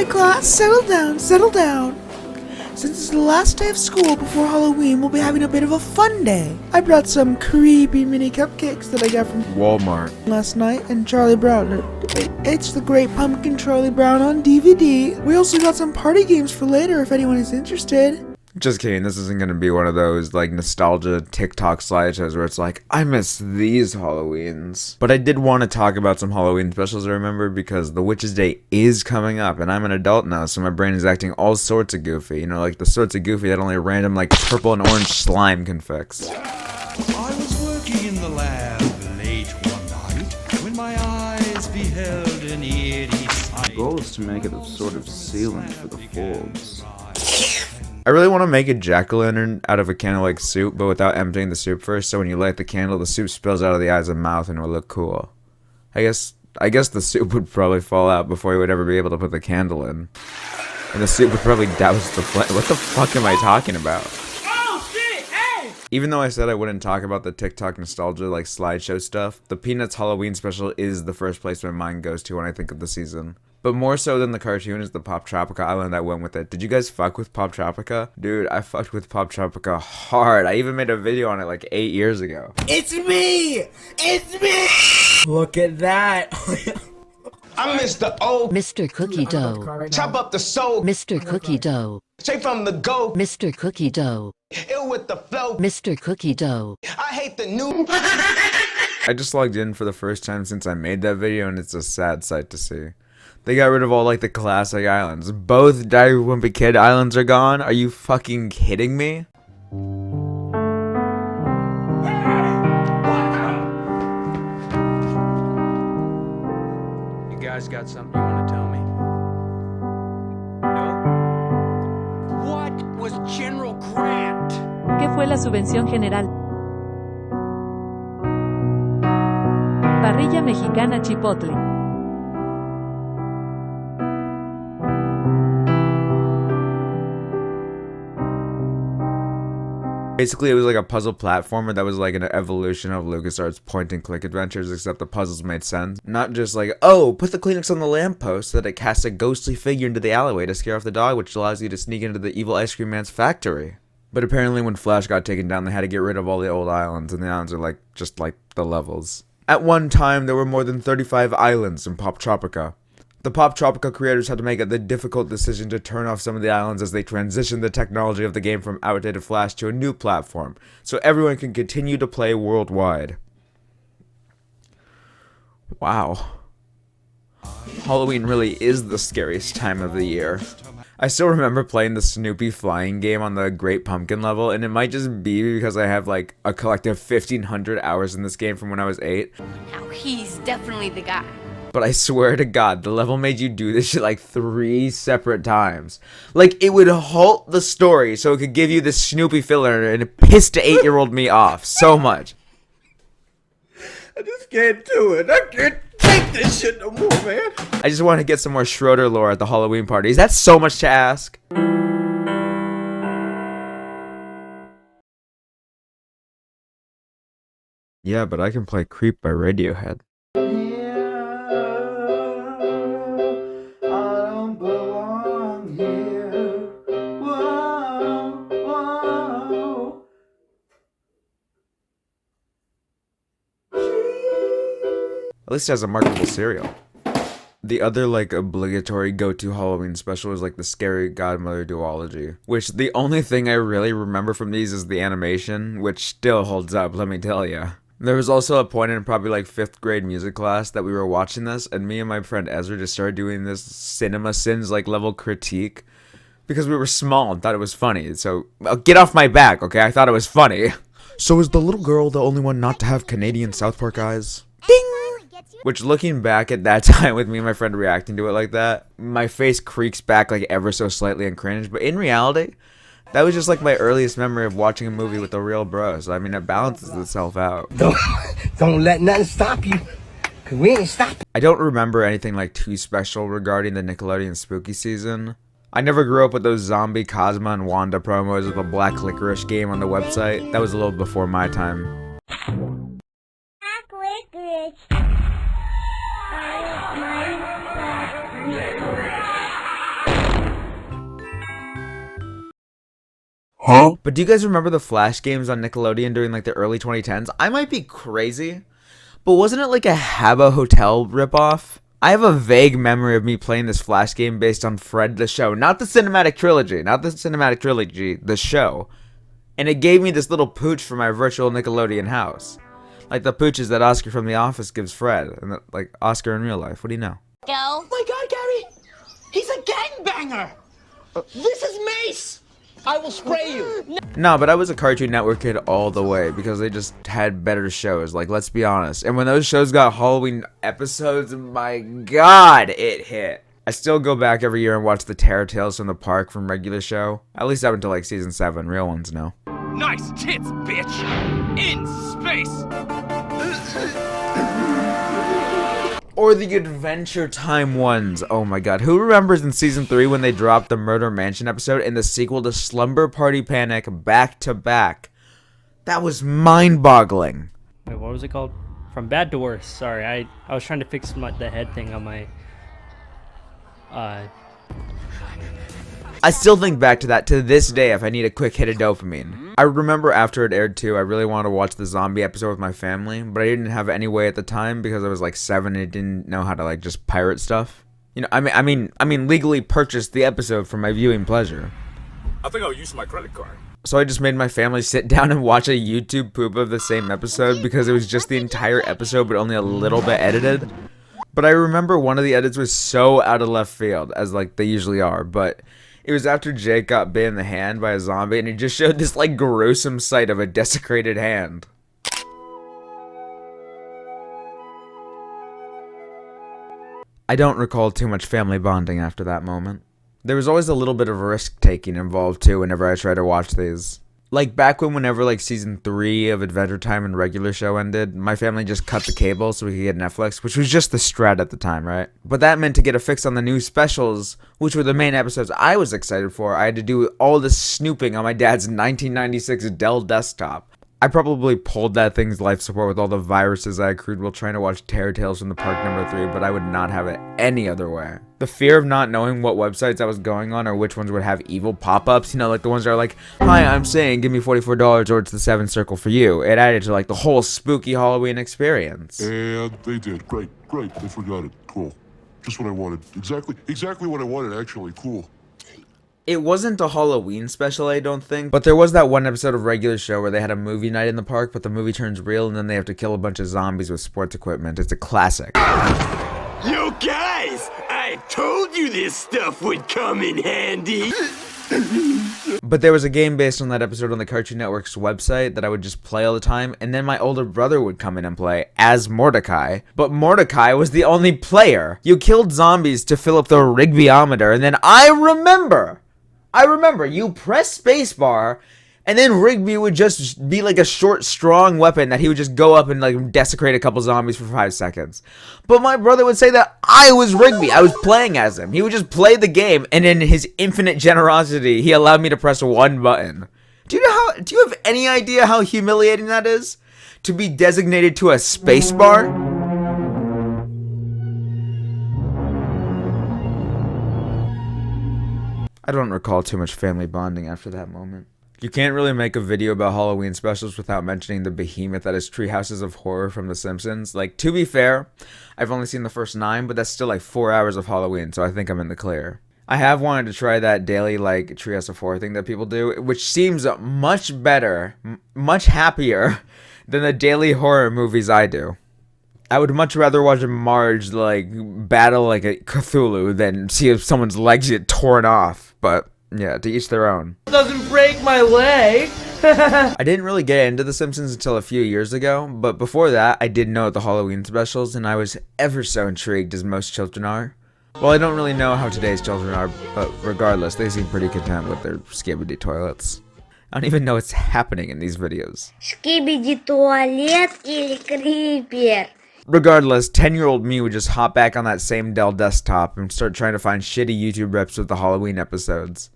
Alright class, settle down, settle down. Since it's the last day of school before Halloween, we'll be having a bit of a fun day. I brought some creepy mini cupcakes that I got from Walmart last night, and Charlie Brown. It's the Great Pumpkin Charlie Brown on DVD. We also got some party games for later if anyone is interested. Just kidding, this isn't gonna be one of those, like, nostalgia TikTok slideshows where it's like, I miss these Halloweens. But I did want to talk about some Halloween specials I remember because the Witch's Day is coming up, and I'm an adult now, so my brain is acting all sorts of goofy. You know, like the sorts of goofy that only random, like, purple and orange slime can fix. I was working in the lab late one night when my eyes beheld an eerie sight. The goal is to make it a sort of sealant for the folds. I really want to make a jack-o'-lantern out of a candle-like soup, but without emptying the soup first, so when you light the candle, the soup spills out of the eyes and mouth and it will look cool. I guess the soup would probably fall out before you would ever be able to put the candle in. And the soup would probably douse the flame. What the fuck am I talking about? Oh shit, hey! Even though I said I wouldn't talk about the TikTok nostalgia, like slideshow stuff, the Peanuts Halloween special is the first place my mind goes to when I think of the season. But more so than the cartoon is the Poptropica island that went with it. Did you guys fuck with Poptropica? Dude, I fucked with Poptropica hard. I even made a video on it like 8 years ago. It's me! It's me! Look at that! I'm Mr. O. MrCookiedough. Chop up the soul. MrCookiedough. Straight from the go. MrCookiedough. Ill with the flow. MrCookiedough. I hate the new. I just logged in for the first time since I made that video and it's a sad sight to see. They got rid of all like the classic islands. Both Diary of a Wimpy Kid islands are gone. Are you fucking kidding me? You guys got something you want to tell me? No? What was General Grant? ¿Qué fue la subvención general? Parrilla mexicana Chipotle. Basically, it was like a puzzle platformer that was like an evolution of LucasArts point-and-click adventures, except the puzzles made sense. Not just like, oh, put the Kleenex on the lamppost so that it casts a ghostly figure into the alleyway to scare off the dog, which allows you to sneak into the evil ice cream man's factory. But apparently when Flash got taken down, they had to get rid of all the old islands, and the islands are like, just like the levels. At one time, there were more than 35 islands in Poptropica. The Poptropica creators had to make the difficult decision to turn off some of the islands as they transitioned the technology of the game from outdated Flash to a new platform, so everyone can continue to play worldwide. Wow. Halloween really is the scariest time of the year. I still remember playing the Snoopy flying game on the Great Pumpkin level, and it might just be because I have like a collective 1,500 hours in this game from when I was 8. Now he's definitely the guy. But I swear to God, the level made you do this shit like 3 separate times. Like, it would halt the story so it could give you this Snoopy filler, and it pissed 8-year-old me off so much. I just can't do it. I can't take this shit no more, man. I just want to get some more Schroeder lore at the Halloween parties. That's so much to ask. Yeah, but I can play Creep by Radiohead. At least it has a marketable cereal. The other, like, obligatory go-to Halloween special is, like, the Scary Godmother duology. Which, the only thing I really remember from these is the animation, which still holds up, let me tell ya. There was also a point in probably, like, 5th grade music class that we were watching this, and me and my friend Ezra just started doing this Cinema Sins, like, level critique. Because we were small and thought it was funny, so... get off my back, okay? I thought it was funny. So is the little girl the only one not to have Canadian South Park eyes? Ding! Which, looking back at that time with me and my friend reacting to it like that, my face creaks back like ever so slightly and cringe. But in reality, that was just like my earliest memory of watching a movie with a real bro. So I mean, it balances itself out. Don't let nothing stop you, cause we ain't stopping. I don't remember anything like too special regarding the Nickelodeon spooky season. I never grew up with those zombie Cosmo and Wanda promos with a black licorice game on the website. That was a little before my time. Black licorice. Huh? But do you guys remember the Flash games on Nickelodeon during like the early 2010s? I might be crazy, but wasn't it like a Habbo Hotel ripoff? I have a vague memory of me playing this Flash game based on Fred the Show. Not the cinematic trilogy, the show. And it gave me this little pooch for my virtual Nickelodeon house. Like the pooches that Oscar from The Office gives Fred. And like Oscar in real life. What do you know? Go. Oh my God, Gary! He's a gangbanger! This is Mace! I will spray you! No, but I was a Cartoon Network kid all the way because they just had better shows. Like, let's be honest. And when those shows got Halloween episodes, my God, it hit. I still go back every year and watch the Terror Tales from the Park from regular show. At least up until like season 7. Real ones, no. Nice tits, bitch! In space! Or the Adventure Time ones. Oh my God. Who remembers in season 3 when they dropped the Murder Mansion episode and the sequel to Slumber Party Panic back to back? That was mind-boggling. Wait, what was it called? From bad to worse. Sorry, I was trying to fix the head thing on my... I still think back to that to this day if I need a quick hit of dopamine. I remember after it aired too, I really wanted to watch the zombie episode with my family, but I didn't have any way at the time because I was like 7 and didn't know how to like just pirate stuff. You know, I mean legally purchase the episode for my viewing pleasure. I think I'll use my credit card. So I just made my family sit down and watch a YouTube poop of the same episode because it was just the entire episode but only a little bit edited. But I remember one of the edits was so out of left field, as like they usually are, but it was after Jake got bit in the hand by a zombie and it just showed this like gruesome sight of a desecrated hand. I don't recall too much family bonding after that moment. There was always a little bit of risk-taking involved too whenever I tried to watch these. Like back whenever like season 3 of Adventure Time and regular show ended, my family just cut the cable so we could get Netflix, which was just the strat at the time, right? But that meant to get a fix on the new specials, which were the main episodes I was excited for, I had to do all this snooping on my dad's 1996 Dell desktop. I probably pulled that thing's life support with all the viruses I accrued while trying to watch Terror Tales from the Park #3, but I would not have it any other way. The fear of not knowing what websites I was going on or which ones would have evil pop-ups, you know, like the ones that are like, hi, I'm saying give me $44 or it's the 7th circle for you. It added to like the whole spooky Halloween experience. And they did. Great. They forgot it. Cool. Just what I wanted. Exactly what I wanted, actually. Cool. It wasn't a Halloween special, I don't think, but there was that one episode of regular show where they had a movie night in the park, but the movie turns real and then they have to kill a bunch of zombies with sports equipment. It's a classic. Yo guys, I told you this stuff would come in handy. But there was a game based on that episode on the Cartoon Network's website that I would just play all the time, and then my older brother would come in and play as Mordecai. But Mordecai was the only player. You killed zombies to fill up the Rigby-ometer, and then I remember, you press spacebar, and then Rigby would just be like a short, strong weapon that he would just go up and like desecrate a couple zombies for 5 seconds. But my brother would say that I was Rigby. I was playing as him. He would just play the game, and in his infinite generosity, he allowed me to press one button. Do you have any idea how humiliating that is? To be designated to a spacebar? I don't recall too much family bonding after that moment. You can't really make a video about Halloween specials without mentioning the behemoth that is Treehouses of Horror from The Simpsons. Like, to be fair, I've only seen the first 9, but that's still like 4 hours of Halloween, so I think I'm in the clear. I have wanted to try that daily, like, Treehouse of Horror thing that people do, which seems much better, much happier than the daily horror movies I do. I would much rather watch Marge, like, battle like a Cthulhu than see if someone's legs get torn off, but yeah, to each their own. Doesn't break my leg. I didn't really get into The Simpsons until a few years ago, but before that, I did know the Halloween specials, and I was ever so intrigued, as most children are. Well, I don't really know how today's children are, but regardless, they seem pretty content with their skibidi toilets. I don't even know what's happening in these videos. Skibidi toilet или creeper. Regardless, 10-year-old me would just hop back on that same Dell desktop and start trying to find shitty YouTube reps of the Halloween episodes.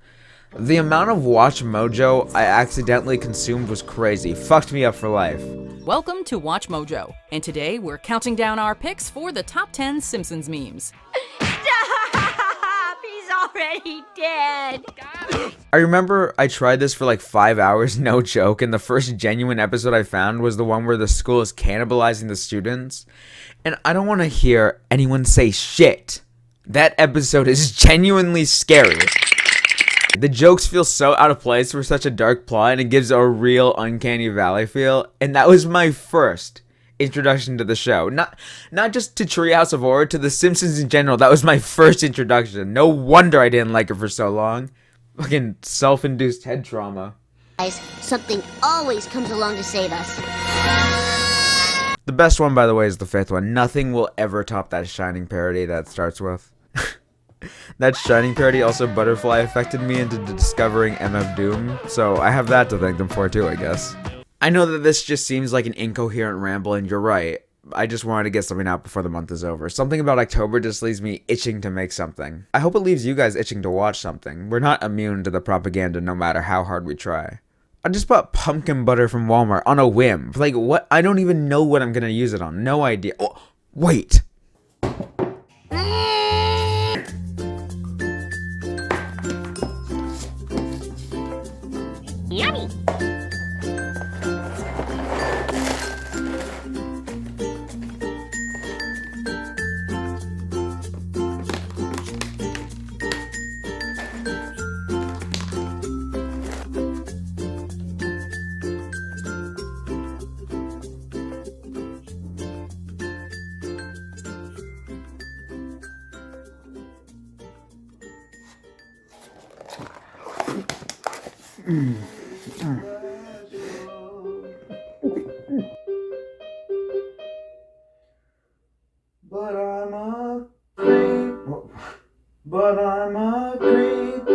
The amount of Watch Mojo I accidentally consumed was crazy. Fucked me up for life. Welcome to Watch Mojo, and today we're counting down our picks for the top 10 Simpsons memes. Stop! He's already dead. I remember I tried this for like 5 hours, no joke, and the first genuine episode I found was the one where the school is cannibalizing the students. And I don't want to hear anyone say shit. That episode is genuinely scary. The jokes feel so out of place for such a dark plot, and it gives a real uncanny valley feel. And that was my first introduction to the show. Not just to Treehouse of Horror, to The Simpsons in general. That was my first introduction. No wonder I didn't like it for so long. Fucking self-induced head trauma. Guys, something always comes along to save us. The best one, by the way, is the fifth one. Nothing will ever top that Shining parody that starts with. That Shining parody also butterfly affected me into discovering MF Doom, so I have that to thank them for too, I guess. I know that this just seems like an incoherent ramble, and you're right. I just wanted to get something out before the month is over. Something about October just leaves me itching to make something. I hope it leaves you guys itching to watch something. We're not immune to the propaganda no matter how hard we try. I just bought pumpkin butter from Walmart on a whim. Like, what? I don't even know what I'm gonna use it on. No idea. Oh, wait. Yummy. But I'm a creep.